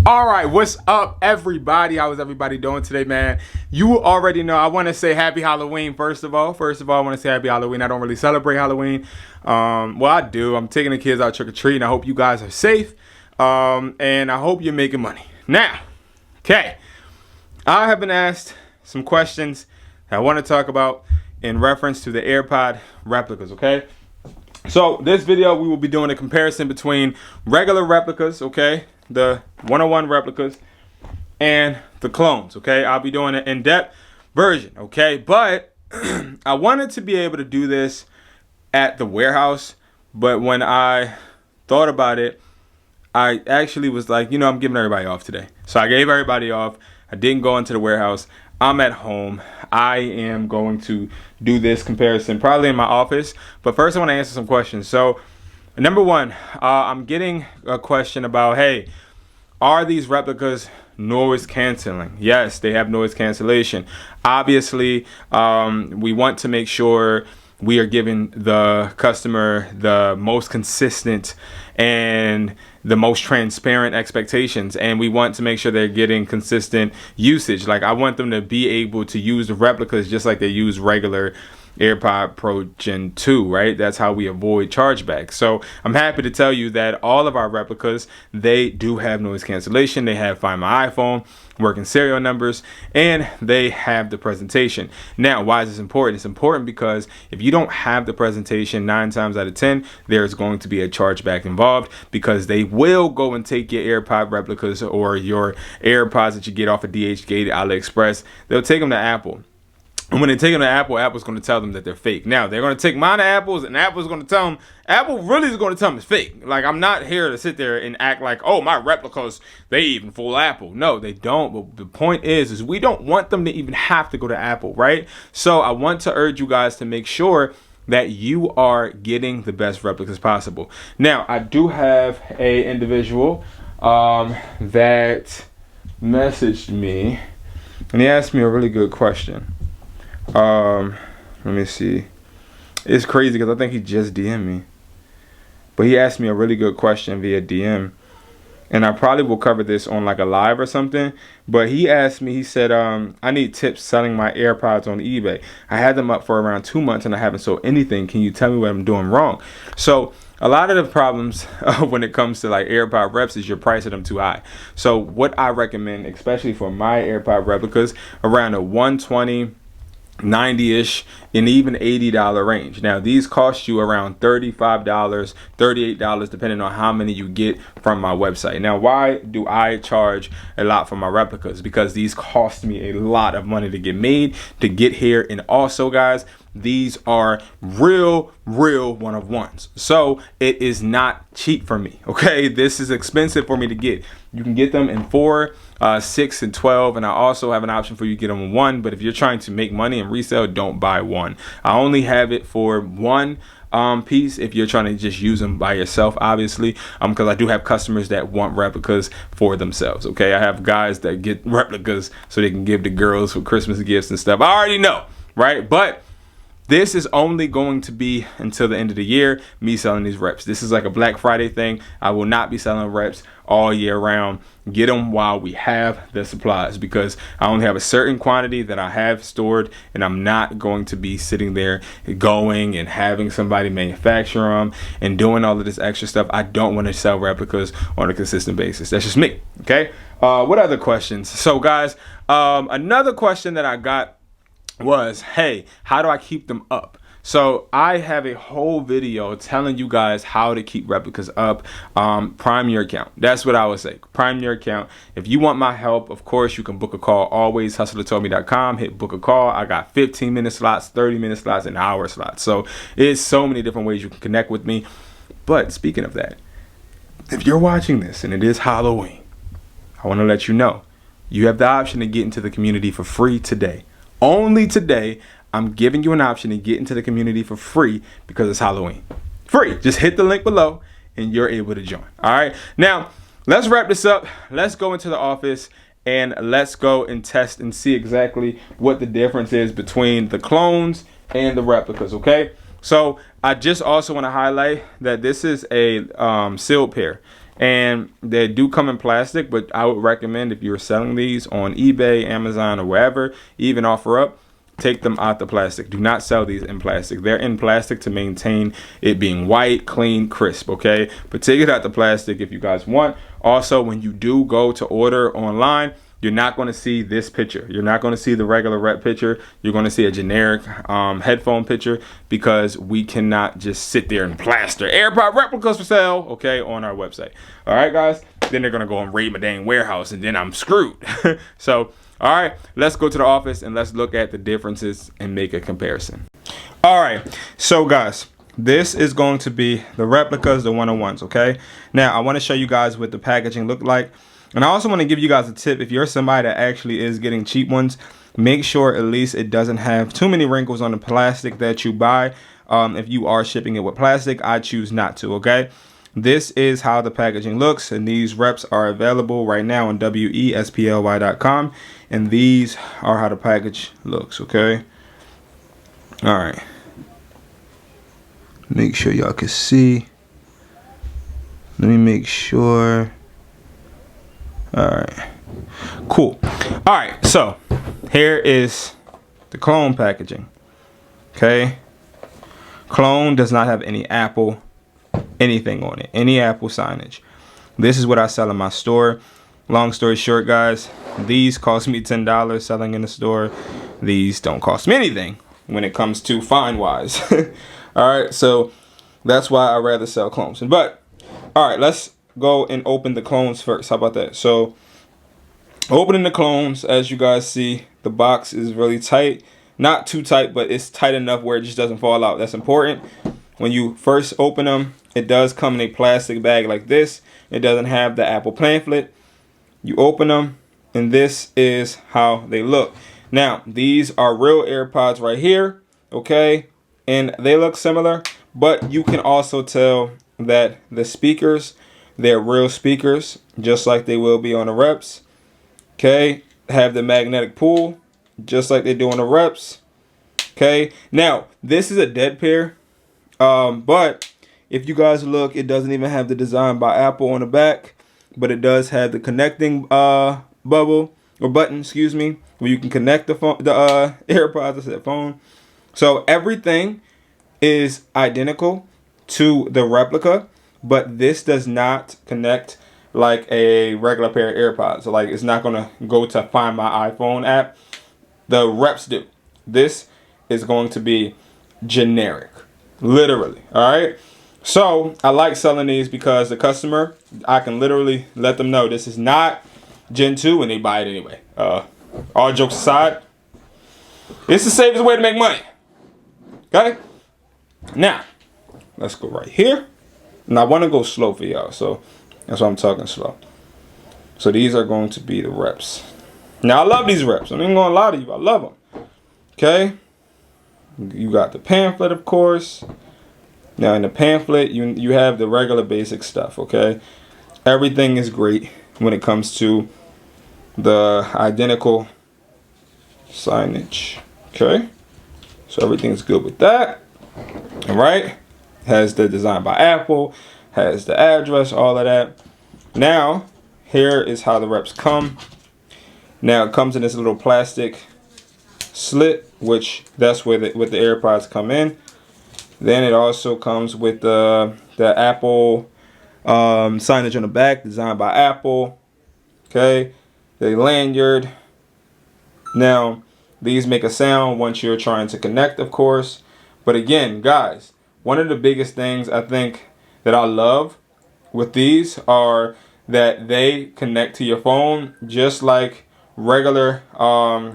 All right, what's up, everybody? How is everybody doing today, man? You already know. I want to say happy Halloween. First of all, I want to say happy Halloween. I don't really celebrate Halloween. Well, I do. I'm taking the kids out trick or treating. I hope you guys are safe, and I hope you're making money. Now, okay, I have been asked some questions that I want to talk about in reference to the AirPod replicas. Okay. So this video, we will be doing a comparison between regular replicas, okay, the 101 replicas, and the clones, okay. I'll be doing an in-depth version, okay, but I wanted to be able to do this at the warehouse, but when I thought about it, I actually was like, you know, I'm giving everybody off today. So I gave everybody off. I didn't go into the warehouse. I'm at home. I am going to do this comparison probably in my office. But first I want to answer some questions. So number one, I'm getting a question about, hey, are these replicas noise canceling? Yes, they have noise cancellation. Obviously, we want to make sure we are giving the customer the most consistent and the most transparent expectations, and we want to make sure they're getting consistent usage. Like, I want them to be able to use the replicas just like they use regular AirPod Pro Gen 2, right? That's how we avoid chargebacks. So I'm happy to tell you that all of our replicas, they do have noise cancellation. They have Find My iPhone, working serial numbers, and they have the presentation. Now, why is this important? It's important because if you don't have the presentation, 9 times out of 10, there's going to be a chargeback involved, because they will go and take your AirPod replicas or your AirPods that you get off of DHgate, AliExpress. They'll take them to Apple. And when they take them to Apple, Apple's going to tell them that they're fake. Now, they're going to take mine to Apple's, and Apple's going to tell them, Apple really is going to tell them it's fake. Like, I'm not here to sit there and act like, oh, my replicas, they even fool Apple. No, they don't. But the point is we don't want them to even have to go to Apple, right? So I want to urge you guys to make sure that you are getting the best replicas possible. Now, I do have a individual that messaged me, and he asked me a really good question. Let me see. It's crazy because I think he just DM'd me, but he asked me a really good question via DM, and I probably will cover this on like a live or something. But he asked me, he said, I need tips selling my AirPods on eBay. I had them up for around 2 months and I haven't sold anything. Can you tell me what I'm doing wrong? So a lot of the problems when it comes to like AirPod reps is you're pricing them too high. So what I recommend, especially for my AirPod replicas, around a 120, 90-ish, and even $80 range. Now, these cost you around $35, $38, depending on how many you get from my website. Now, why do I charge a lot for my replicas? Because these cost me a lot of money to get made, to get here. And also, guys, these are real one-of-ones. So it is not cheap for me, okay? This is expensive for me to get. You can get them in 4, 6, and 12, and I also have an option for you to get them in 1. But if you're trying to make money and resell, don't buy 1. I only have it for 1 piece if you're trying to just use them by yourself, obviously, because I do have customers that want replicas for themselves, okay? I have guys that get replicas so they can give to girls for Christmas gifts and stuff. I already know, right? But this is only going to be until the end of the year, me selling these reps. This is like a Black Friday thing. I will not be selling reps all year round. Get them while we have the supplies, because I only have a certain quantity that I have stored, and I'm not going to be sitting there going and having somebody manufacture them and doing all of this extra stuff. I don't want to sell replicas on a consistent basis. That's just me, okay? What other questions? So, guys, another question that I got was, hey, how do I keep them up? So I have a whole video telling you guys how to keep replicas up. Prime your account. That's what I would say. Prime your account. If you want my help, of course, you can book a call. Always hustlertoldme.com. Hit book a call. I got 15-minute slots, 30-minute slots, and hour slots. So it's so many different ways you can connect with me. But speaking of that, if you're watching this and it is Halloween, I want to let you know you have the option to get into the community for free today. Only today, I'm giving you an option to get into the community for free because it's Halloween. Free. Just hit the link below and you're able to join. All right. Now, let's wrap this up. Let's go into the office and let's go and test and see exactly what the difference is between the clones and the replicas. Okay. So I just also want to highlight that this is a sealed pair. And they do come in plastic, but I would recommend if you're selling these on eBay, Amazon, or wherever, even OfferUp, take them out the plastic. Do not sell these in plastic. They're in plastic to maintain it being white, clean, crisp, okay? But take it out the plastic if you guys want. Also, when you do go to order online, you're not going to see this picture. You're not going to see the regular rep picture. You're going to see a generic headphone picture, because we cannot just sit there and plaster AirPod replicas for sale, okay, on our website. All right, guys? Then they're going to go and raid my dang warehouse, and then I'm screwed. So, all right, let's go to the office and let's look at the differences and make a comparison. All right, so guys, this is going to be the replicas, the 101s, okay? Now, I want to show you guys what the packaging looked like. And I also want to give you guys a tip. If you're somebody that actually is getting cheap ones, make sure at least it doesn't have too many wrinkles on the plastic that you buy. If you are shipping it with plastic, I choose not to, okay? This is how the packaging looks, and these reps are available right now on wesply.com, and these are how the package looks, okay? All right. Make sure y'all can see. Let me make sure. All right, cool. All right, so here is the clone packaging, okay? Clone does not have any Apple anything on it, any Apple signage. This is what I sell in my store. Long story short, guys, these cost me $10 selling in the store. These don't cost me anything when it comes to fine wise. All right, so that's why I rather sell clones. But all right, let's go and open the clones first. How about that? So opening the clones, as you guys see, the box is really tight. Not too tight, but it's tight enough where it just doesn't fall out. That's important. When you first open them, it does come in a plastic bag like this. It doesn't have the Apple pamphlet. You open them, and this is how they look. Now, these are real AirPods right here, okay? And they look similar, but you can also tell that the speakers, they're real speakers, just like they will be on the reps. Okay, have the magnetic pull, just like they do on the reps. Okay, now this is a dead pair, but if you guys look, it doesn't even have the design by Apple on the back, but it does have the connecting button, excuse me, where you can connect the phone, the AirPods to the phone. So everything is identical to the replica, but this does not connect like a regular pair of AirPods. So like, it's not gonna go to Find My iPhone app. The reps do. This is going to be generic, literally. All right. So I like selling these because the customer, I can literally let them know this is not Gen 2 and they buy it anyway. All jokes aside, it's the safest way to make money. Okay. Now, let's go right here. And I want to go slow for y'all, so that's why I'm talking slow. So these are going to be the reps. Now, I love these reps. I'm not even going to lie to you. I love them. Okay. You got the pamphlet, of course. Now, in the pamphlet, you have the regular basic stuff, okay? Everything is great when it comes to the identical signage, okay? So everything's good with that, all right? Has the design by Apple, has the address, all of that. Now, here is how the reps come. Now, it comes in this little plastic slit, which that's where the AirPods come in. Then it also comes with the Apple signage on the back, designed by Apple. Okay, the lanyard. Now, these make a sound once you're trying to connect, of course. But again, guys, one of the biggest things I think that I love with these are that they connect to your phone just like regular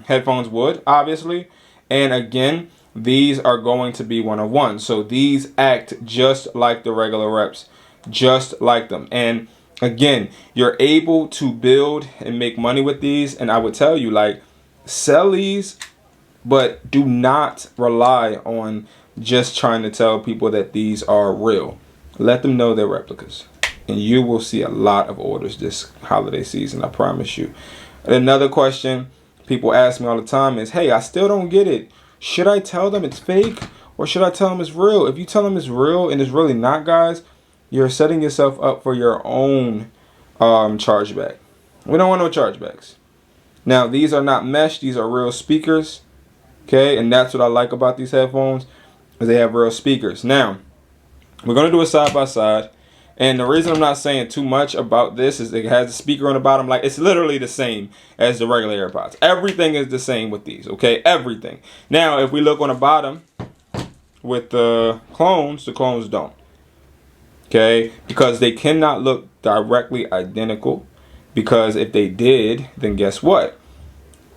headphones would, obviously. And again, these are going to be 101. So these act just like the regular reps, just like them. And again, you're able to build and make money with these. And I would tell you, like, sell these, but do not rely on just trying to tell people that these are real. Let them know they're replicas, and you will see a lot of orders this holiday season, I promise you. Another question people ask me all the time is, hey, I still don't get it. Should I tell them it's fake or should I tell them it's real? If you tell them it's real and it's really not, guys, you're setting yourself up for your own chargeback. We don't want no chargebacks. Now, these are not mesh. These are real speakers. Okay, and that's what I like about these headphones, is they have real speakers. Now, we're going to do a side-by-side. And the reason I'm not saying too much about this is it has a speaker on the bottom. Like, it's literally the same as the regular AirPods. Everything is the same with these, okay? Everything. Now, if we look on the bottom with the clones don't. Okay? Because they cannot look directly identical. Because if they did, then guess what?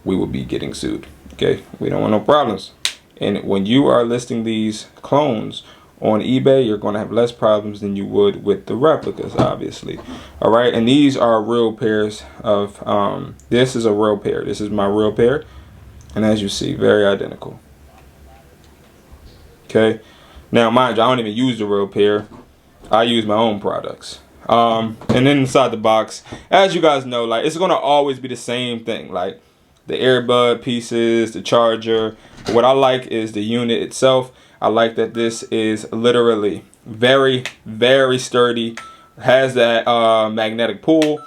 We will be getting sued. Okay? We don't want no problems. And when you are listing these clones on eBay, you're going to have less problems than you would with the replicas, obviously. All right, and these are real pairs of, this is a real pair. This is my real pair. And as you see, very identical. Okay, now mind you, I don't even use the real pair. I use my own products. And then inside the box, as you guys know, like, it's going to always be the same thing. Like, the earbud pieces, the charger. What I like is the unit itself. I like that this is literally very, very sturdy. Has that magnetic pull.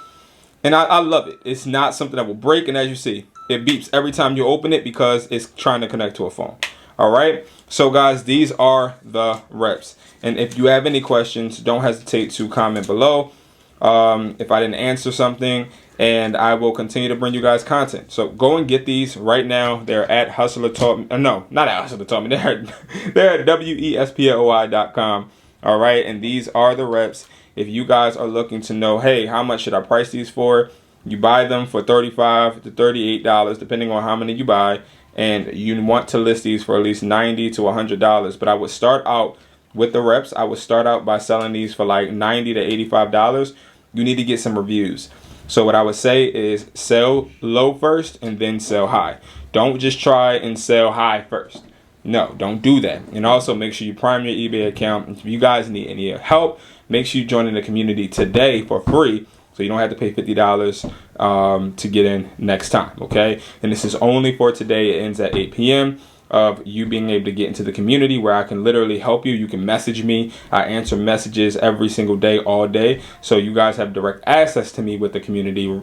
And I love it. It's not something that will break. And as you see, it beeps every time you open it because it's trying to connect to a phone. All right. So guys, these are the reps. And if you have any questions, don't hesitate to comment below. If I didn't answer something, and I will continue to bring you guys content. So go and get these right now. They're at Hustler Taught Me. No, not at Hustler Taught Me. They're at WESPOI.com. All right, and these are the reps. If you guys are looking to know, hey, how much should I price these for? You buy them for $35 to $38, depending on how many you buy, and you want to list these for at least $90 to $100. But I would start out with the reps. I would start out by selling these for like $90 to $85. You need to get some reviews. So what I would say is sell low first and then sell high. Don't just try and sell high first. No, don't do that. And also make sure you prime your eBay account. If you guys need any help, make sure you join in the community today for free, so you don't have to pay $50 to get in next time, okay? And this is only for today. It ends at 8 p.m. of you being able to get into the community where I can literally help you. You can message me. I answer messages every single day, all day. So you guys have direct access to me with the community.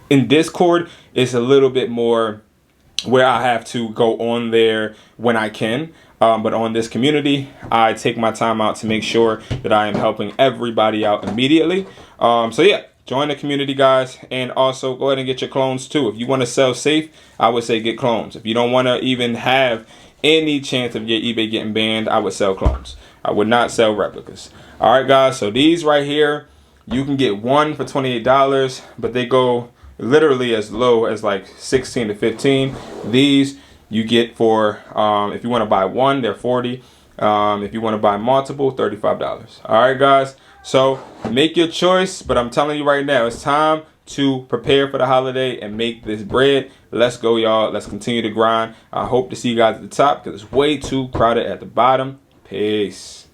In Discord, it's a little bit more where I have to go on there when I can. But on this community, I take my time out to make sure that I am helping everybody out immediately. So yeah. Join the community, guys, and also go ahead and get your clones too. If you want to sell safe, I would say get clones. If you don't want to even have any chance of your eBay getting banned, I would sell clones. I would not sell replicas. All right, guys, so these right here, you can get one for $28, but they go literally as low as like 16 to 15. These you get for, if you want to buy one, they're 40. If you want to buy multiple, $35. All right, guys. So make your choice, but I'm telling you right now, it's time to prepare for the holiday and make this bread. Let's go, y'all. Let's continue to grind. I hope to see you guys at the top because it's way too crowded at the bottom. Peace.